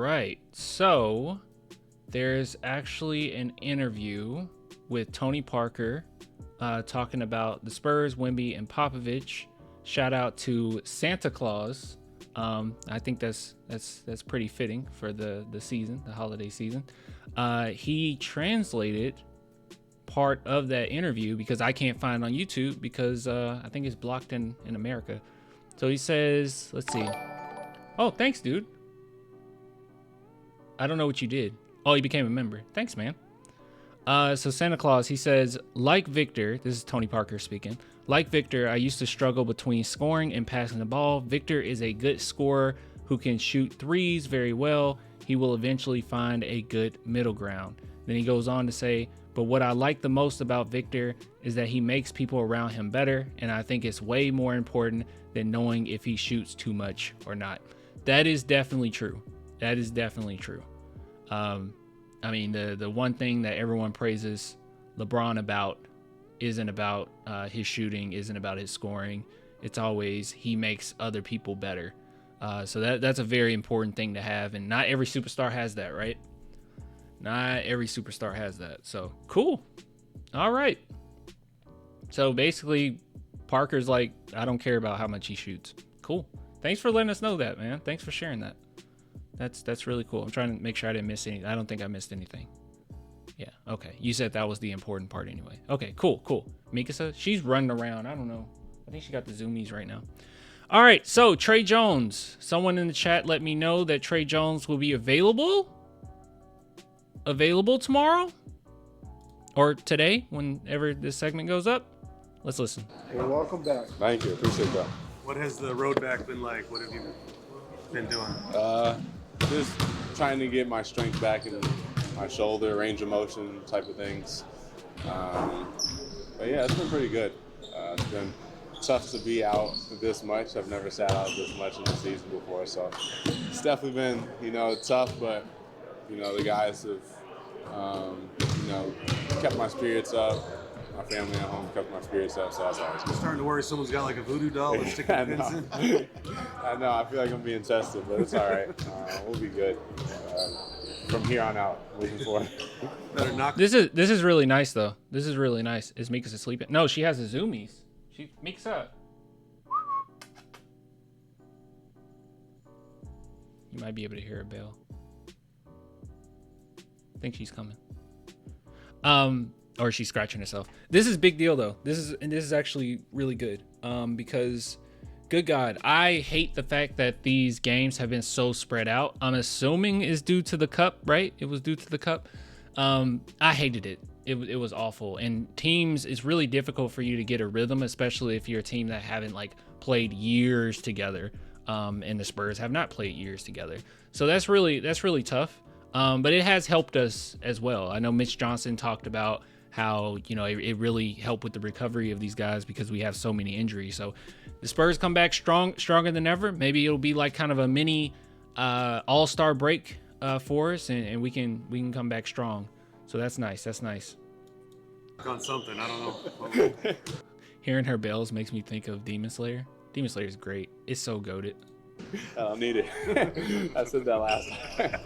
right. So there's actually an interview with Tony Parker talking about the Spurs, Wemby, and Popovich. Shout out to Santa Claus. I think that's pretty fitting for the season, the holiday season. He translated part of that interview because I can't find it on YouTube because I think it's blocked in America. So he says, let's see. Oh, thanks, dude. I don't know what you did. Oh, you became a member. Thanks, man. So Santa Claus, he says, like Victor, this is Tony Parker speaking. Like Victor, I used to struggle between scoring and passing the ball. Victor is a good scorer who can shoot threes very well. He will eventually find a good middle ground. Then he goes on to say, but what I like the most about Victor is that he makes people around him better. And I think it's way more important than knowing if he shoots too much or not. That is definitely true. That is definitely true. I mean, the one thing that everyone praises LeBron about isn't about his shooting, isn't about his scoring. It's always he makes other people better. So that's a very important thing to have. And not every superstar has that, right? Not every superstar has that. So cool. All right. So basically, Parker's like, I don't care about how much he shoots. Cool. Thanks for letting us know that, man. Thanks for sharing that. That's really cool. I'm trying to make sure I didn't miss anything. I don't think I missed anything. Yeah, okay. You said that was the important part anyway. Okay, cool. Mikasa, she's running around. I don't know. I think she got the zoomies right now. All right, so Trey Jones. Someone in the chat let me know that Trey Jones will be available tomorrow or today, whenever this segment goes up. Let's listen. Hey, welcome back. Thank you. Appreciate that. What has the road back been like? What have you been doing? Just trying to get my strength back in my shoulder, range of motion type of things. But yeah, it's been pretty good. It's been tough to be out this much. I've never sat out this much in the season before, so it's definitely been, tough. But the guys have, kept my spirits up. My family at home kept my spirits up, so that's always good. I'm starting to worry someone's got like a voodoo doll and sticking pins in. I know. I feel like I'm being tested, but it's all right. We'll be good from here on out. Moving forward. Better knock. This is really nice though. This is really nice. Is Mikasa sleeping? No, she has the zoomies. Mikasa. You might be able to hear a bell. I think she's coming. Or she's scratching herself. This is big deal though. This is actually really good. Because good God, I hate the fact that these games have been so spread out. I'm assuming is due to the cup, right? It was due to the cup. I hated it. It was awful. And teams, it's really difficult for you to get a rhythm, especially if you're a team that haven't played years together. And the Spurs have not played years together. So that's really tough. But it has helped us as well. I know Mitch Johnson talked about how, it really helped with the recovery of these guys because we have so many injuries. So the Spurs come back stronger than ever. Maybe it'll be like kind of a mini all-star break for us, and we can come back strong. So that's nice. That's nice. On something, I don't know. Hearing her bells makes me think of Demon Slayer. Demon Slayer is great. It's so goated. I don't need it. I said that last time.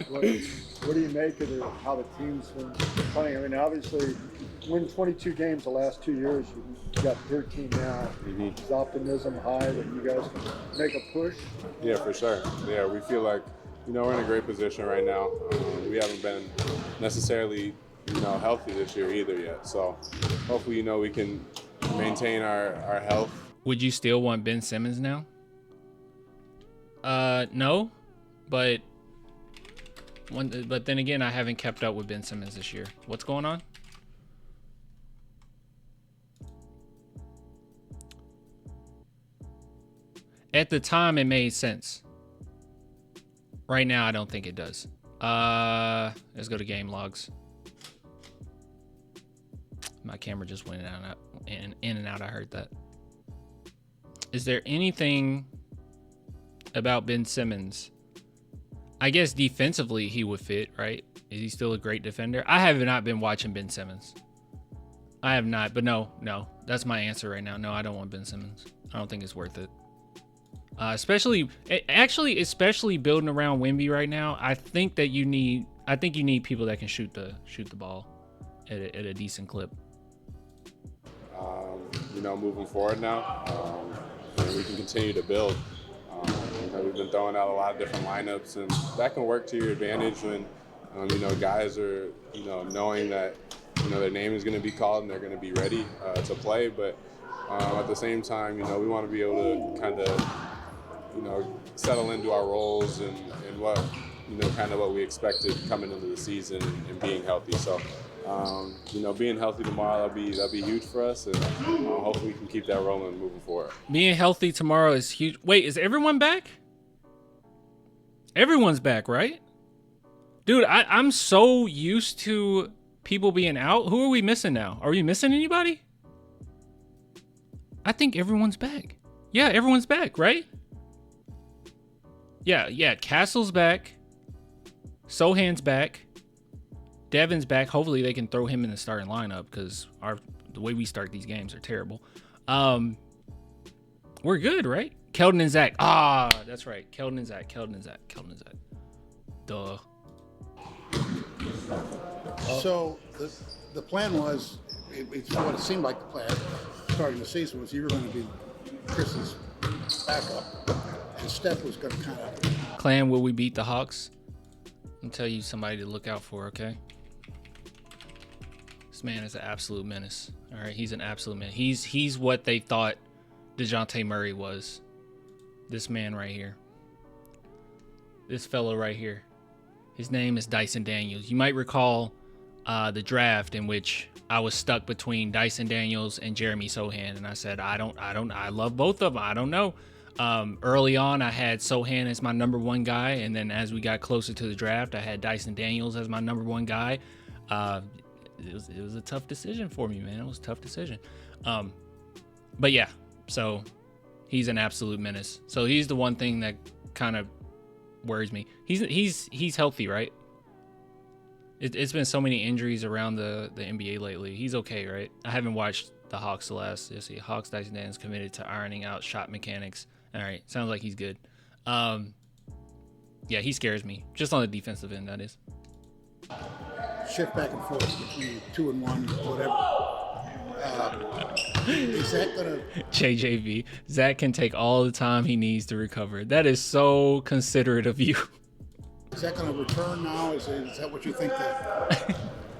What do you make of how the team's been playing? I mean, obviously, win 22 games the last 2 years. You got 13 now. Mm-hmm. Is optimism high that you guys can make a push? Yeah, for sure. Yeah, we feel like, we're in a great position right now. We haven't been necessarily, healthy this year either yet. So hopefully, we can maintain our health. Would you still want Ben Simmons now? No, but then again, I haven't kept up with Ben Simmons this year. What's going on? At the time, it made sense. Right now, I don't think it does. Let's go to game logs. My camera just went in and out. I heard that. Is there anything about Ben Simmons? I guess defensively he would fit, right? Is he still a great defender? I have not been watching Ben Simmons. I have not, but no, that's my answer right now. No, I don't want Ben Simmons. I don't think it's worth it. Especially building around Wemby right now. I think you need people that can shoot the ball at a decent clip. Moving forward now, we can continue to build. We've been throwing out a lot of different lineups, and that can work to your advantage when, guys are, knowing that, their name is going to be called and they're going to be ready to play. But at the same time, we want to be able to kind of, settle into our roles and what, kind of what we expected coming into the season and being healthy. So, being healthy tomorrow, that'd be huge for us, and hopefully we can keep that rolling moving forward. Being healthy tomorrow is huge. Wait, is everyone back? Everyone's back, right? Dude, I'm so used to people being out. Who are we missing now? Are we missing anybody? I think everyone's back. Yeah, everyone's back, right? Yeah, Castle's back. Sohan's back. Devin's back. Hopefully they can throw him in the starting lineup because the way we start these games are terrible. We're good, right? Keldon and Zach. Ah, that's right. Keldon and Zach. Duh. So the plan was, it's what it seemed like the plan starting the season was you were going to be Chris's backup, and Steph was going to kind of. Clan, will we beat the Hawks? I'll tell you somebody to look out for, okay? This man is an absolute menace. All right, he's an absolute menace. He's what they thought DeJounte Murray was. This man right here. This fellow right here. His name is Dyson Daniels. You might recall the draft in which I was stuck between Dyson Daniels and Jeremy Sohan, and I said I love both of them. I don't know. Early on, I had Sohan as my number one guy, and then as we got closer to the draft, I had Dyson Daniels as my number one guy. It was a tough decision for me, man. It was a tough decision. But yeah, so he's an absolute menace. So he's the one thing that kind of worries me. He's healthy, right? It's been so many injuries around the NBA lately. He's okay, right? I haven't watched the Hawks the last. You see, Hawks Dyson Daniels committed to ironing out shot mechanics. All right, sounds like he's good. Yeah, he scares me. Just on the defensive end, that is. Shift back and forth between 2 and 1, whatever. Is that gonna? JJV. Zach can take all the time he needs to recover. That is so considerate of you. Is that going to return now? Is that what you think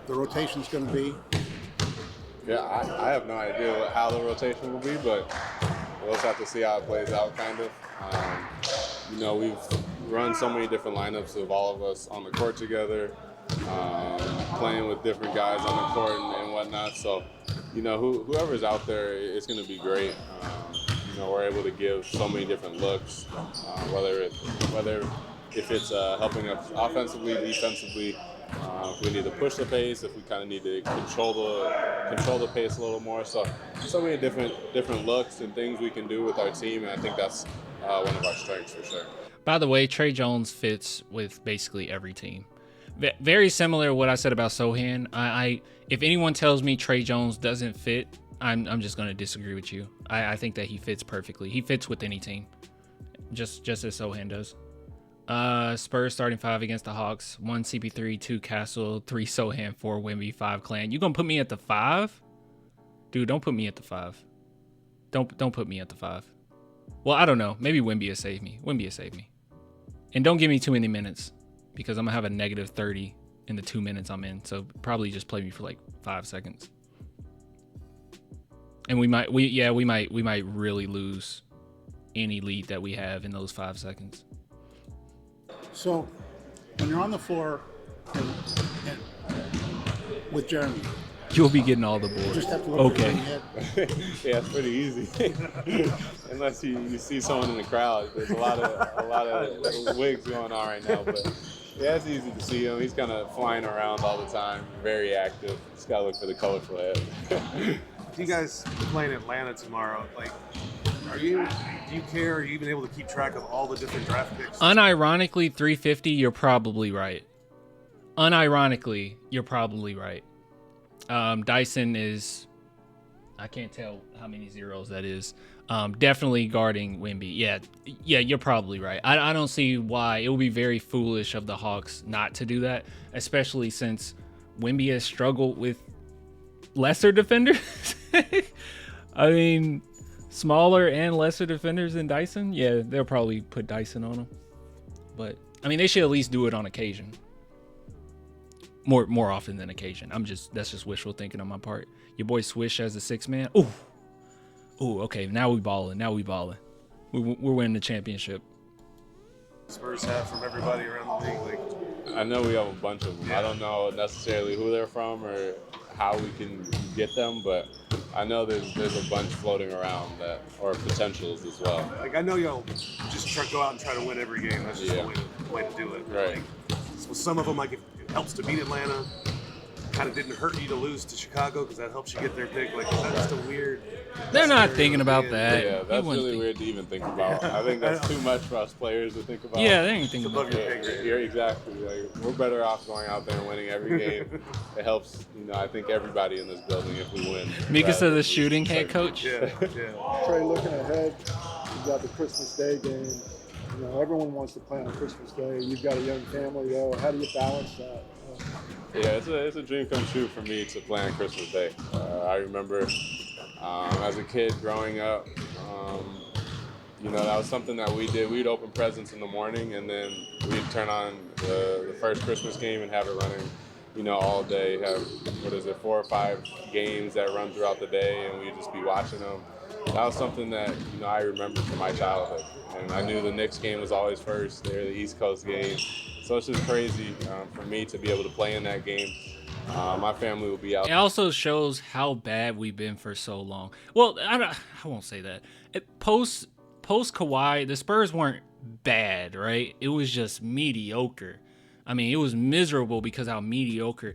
the rotation's going to be? Yeah, I have no idea how the rotation will be, but we'll just have to see how it plays out, kind of. We've run so many different lineups of all of us on the court together, playing with different guys on the court and whatnot. So, whoever's out there, it's going to be great. We're able to give so many different looks, whether if it's helping us offensively, defensively, if we need to push the pace, if we kind of need to control the pace a little more. So many different looks and things we can do with our team, and I think that's one of our strengths for sure. By the way, Trey Jones fits with basically every team. Very similar to what I said about Sohan. If anyone tells me Trey Jones doesn't fit, I'm just going to disagree with you. I think that he fits perfectly. He fits with any team, just as Sohan does. Spurs starting 5 against the Hawks. 1 CP3, 2 Castle, 3 Sohan, 4 Wemby, 5 Clan. You gonna put me at the 5? Dude, don't put me at the 5. Don't put me at the 5. Well, I don't know. Maybe Wemby will save me. And don't give me too many minutes because I'm gonna have a negative 30 in the 2 minutes I'm in. So probably just play me for like 5 seconds. And we might really lose any lead that we have in those 5 seconds. So, when you're on the floor and with Jeremy, you'll be getting all the boards. You just have to look okay. Yeah, it's pretty easy. Unless you see someone in the crowd. There's a lot of wigs going on right now, but yeah, it's easy to see him. He's kind of flying around all the time, very active. Just gotta look for the colorful head. You guys playing Atlanta tomorrow? Do you care? Are you even able to keep track of all the different draft picks? Unironically, 350, you're probably right. Unironically, you're probably right. Dyson is, I can't tell how many zeros that is. Definitely guarding Wemby. Yeah, you're probably right. I don't see why. It would be very foolish of the Hawks not to do that, especially since Wemby has struggled with lesser defenders. I mean, smaller and lesser defenders than Dyson. Yeah, they'll probably put Dyson on him. But I mean, they should at least do it on occasion. More often than occasion. That's just wishful thinking on my part. Your boy Swish as a 6-man. Ooh, okay. Now we balling. We're winning the championship. Spurs have from everybody around the league. Like, I know we have a bunch of them. Yeah. I don't know necessarily who they're from or how we can get them, but I know there's a bunch floating around that are potentials as well. like I know y'all just go out and try to win every game. That's just the way to do it. Right. Like, so some of them, like it helps to beat Atlanta. Kind of didn't hurt you to lose to Chicago because that helps you get their pick. Like, is that just a weird? They're not scenario thinking to about be in? that. Yeah, that's wouldn't really think- weird to even think about. I think that's too much for us players to think about. Yeah, they ain't thinking Above about your that. pay grade. Yeah, exactly. Like, we're better off going out there and winning every game. It helps, I think everybody in this building if we win. Mika said the Rather shooting than head certain- coach. Yeah. Trey, looking ahead, you got the Christmas Day game. Everyone wants to play on Christmas Day. You've got a young family, though. How do you balance that? Yeah, it's a dream come true for me to play on Christmas Day. I remember as a kid growing up, that was something that we did. We'd open presents in the morning, and then we'd turn on the first Christmas game and have it running, all day. Have 4 or 5 games that run throughout the day, and we'd just be watching them. That was something that I remember from my childhood, and I knew the Knicks game was always first. They're the East Coast game. So it's just crazy for me to be able to play in that game. My family will be out. It also shows how bad we've been for so long. Well, I won't say that. Post Kawhi, the Spurs weren't bad, right? It was just mediocre. I mean, it was miserable because how mediocre.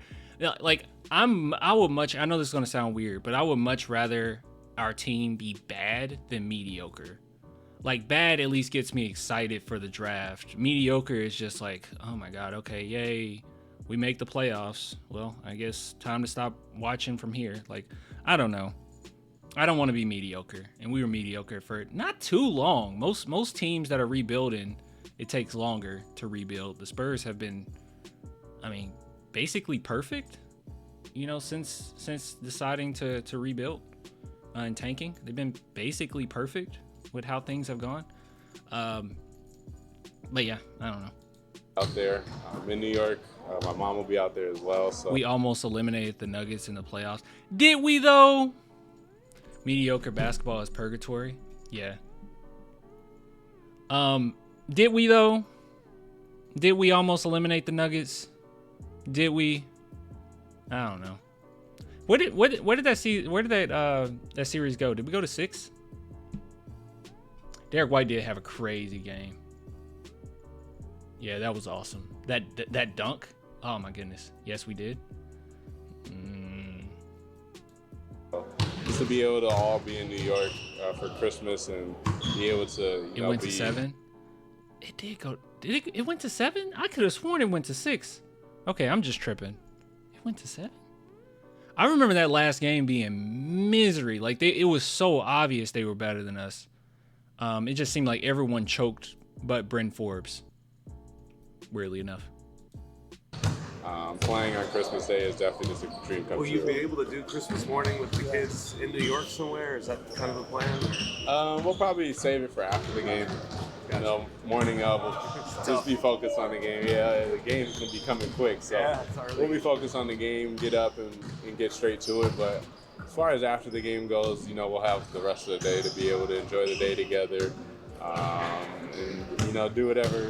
Like I know this is gonna sound weird, but I would much rather our team be bad than mediocre. Like, bad at least gets me excited for the draft. Mediocre is just like, oh my God, okay, yay. We make the playoffs. Well, I guess time to stop watching from here. Like, I don't know. I don't want to be mediocre. And we were mediocre for not too long. Most teams that are rebuilding, it takes longer to rebuild. The Spurs have been, basically perfect, since deciding to rebuild and tanking. They've been basically perfect with how things have gone. But yeah, I don't know. Out there in New York. My mom will be out there as well. So We almost eliminated the Nuggets in the playoffs. Did we though? Mediocre basketball is purgatory. Yeah. Did we though? Did we almost eliminate the Nuggets? Did we? I don't know. Where did that series go? Did we go to 6? Derek White did have a crazy game. Yeah, that was awesome. That dunk. Oh my goodness. Yes, we did. just to be able to all be in New York for Christmas and be able to, It went to 7. It did go. Did it? It went to 7. I could have sworn it went to 6. Okay, I'm just tripping. It went to 7. I remember that last game being misery. Like it was so obvious they were better than us. It just seemed like everyone choked, but Bryn Forbes. Weirdly enough. Playing on Christmas Day is definitely just a dream come Will you true. be able to do Christmas morning with the kids in New York somewhere? Is that kind of the plan? We'll probably save it for after the game. You know, morning of, we'll just be focused on the game. Yeah, the game's gonna be coming quick, so Yeah, it's early. we'll be focused on the game, get up and get straight to it. But as far as after the game goes, you know, we'll have the rest of the day to be able to enjoy the day together, and you know, do whatever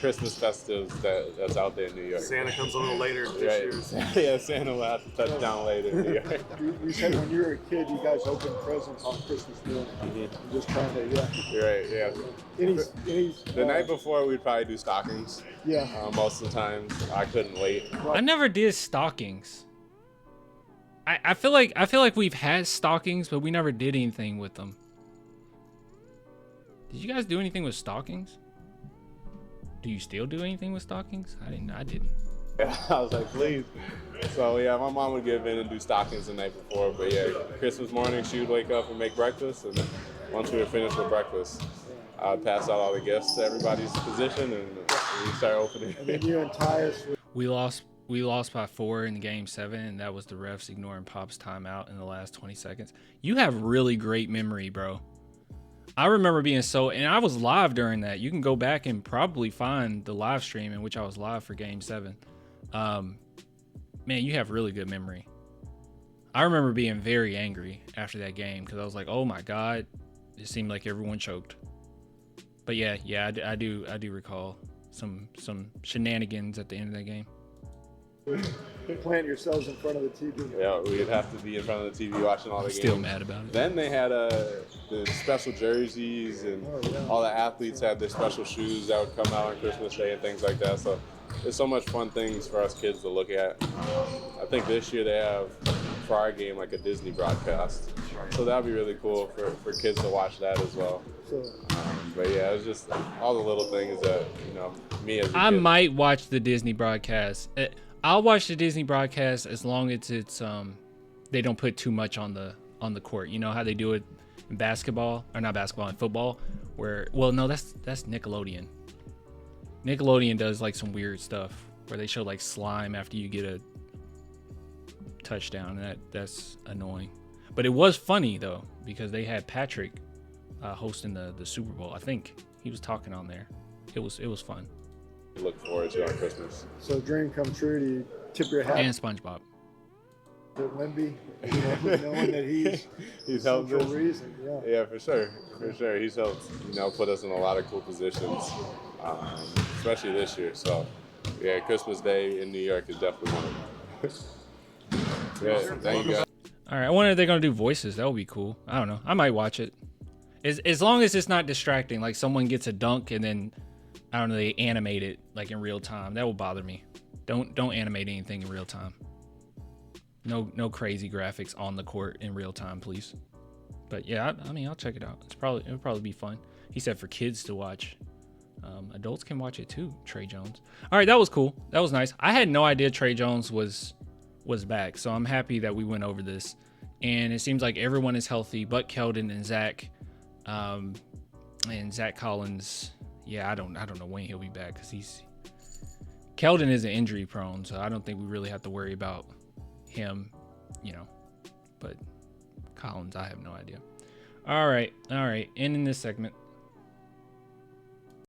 Christmas festives that's out there in New York. Santa comes a little later this year. Right. Yeah, Santa will have to touch down later in New York. You said when you were a kid, you guys opened presents on Christmas morning. I'm just trying to, yeah. You're right, yeah. Any The night before, we'd probably do stockings. Yeah. Most of the times, I couldn't wait. I never did stockings. I feel like we've had stockings, but we never did anything with them. Did you guys do anything with stockings? Do you still do anything with stockings? I didn't. Yeah, I was like, please. So yeah, my mom would give in and do stockings the night before. But yeah, Christmas morning, she would wake up and make breakfast, and once we were finished with breakfast, I would pass out all the gifts to everybody's position, and we start opening. And then you and Tyus. We lost by 4 in game 7, and that was the refs ignoring Pop's timeout in the last 20 seconds. You have really great memory, bro. I remember being and I was live during that. You can go back and probably find the live stream in which I was live for game 7. Man, you have really good memory. I remember being very angry after that game because I was like, oh my God, it seemed like everyone choked. But yeah, I do recall some shenanigans at the end of that game. Plant yourselves in front of the TV. Yeah, we'd have to be in front of the TV watching all the games. Still mad about it. Then they had the special jerseys, and all the athletes had their special shoes that would come out on Christmas Day and things like that. So there's so much fun things for us kids to look at. I think this year they have, for our game, like a Disney broadcast. So that'd be really cool for kids to watch that as well. But yeah, it was just all the little things that, me as a kid. Might watch the Disney broadcast. I'll watch the Disney broadcast as long as it's they don't put too much on the court. You know how they do it in basketball, or not basketball, in football, where that's Nickelodeon. Nickelodeon does like some weird stuff where they show like slime after you get a touchdown, and that's annoying. But it was funny though, because they had Patrick hosting the Super Bowl. I think he was talking on there. It was fun. Look forward to on Christmas. So dream come true. Do you tip your hat And SpongeBob. to Wemby, knowing that he's helped for a us. reason? Yeah, for sure. He's helped, put us in a lot of cool positions, especially this year. So, yeah, Christmas Day in New York is definitely one of them. Yeah, thank you guys. All right, I wonder if they're gonna do voices. That would be cool. I don't know. I might watch it. As long as it's not distracting, like someone gets a dunk and then I don't know, they animate it like in real time. That will bother me. Don't animate anything in real time. No crazy graphics on the court in real time, please. But yeah, I mean, I'll check it out. It'll probably be fun. He said for kids to watch. Adults can watch it too. Trey Jones. All right, that was cool. That was nice. I had no idea Trey Jones was back, so I'm happy that we went over this. And it seems like everyone is healthy, but Keldon and Zach, and Zach Collins. Yeah, I don't know when he'll be back because Keldon isn't injury prone, so I don't think we really have to worry about him, But Collins, I have no idea. All right. Ending this segment.